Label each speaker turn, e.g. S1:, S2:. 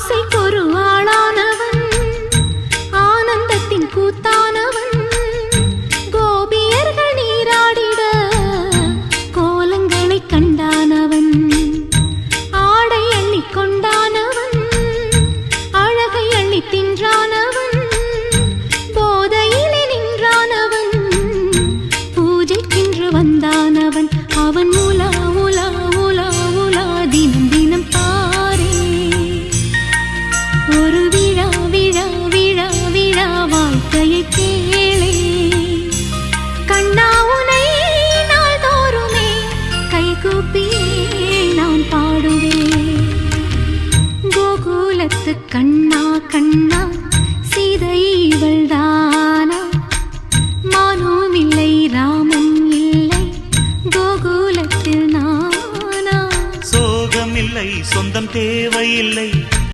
S1: ஆசைக்கொரு ஆளானவன் ஆனந்தத்தின் கூத்தானவன் கோபியர்கள் நீராடிட கோலங்களை கண்டானவன் ஆடை அள்ளி கொண்டானவன் அழகை அள்ளி தின்றானவன் போதையிலே நின்றானவன் பூஜைக்கென்று வந்தானவன் அவன் உலா உலா உலா உலா தினம் தினம் பாரே ஒரு விழா விழா விழா விழா வாழ்க்கையை கேளே கண்ணா உனை நாள்தோறுமே கைகூப்பியே நான் பாடுவேன் கோகுலத்து கண்ணா கண்ணா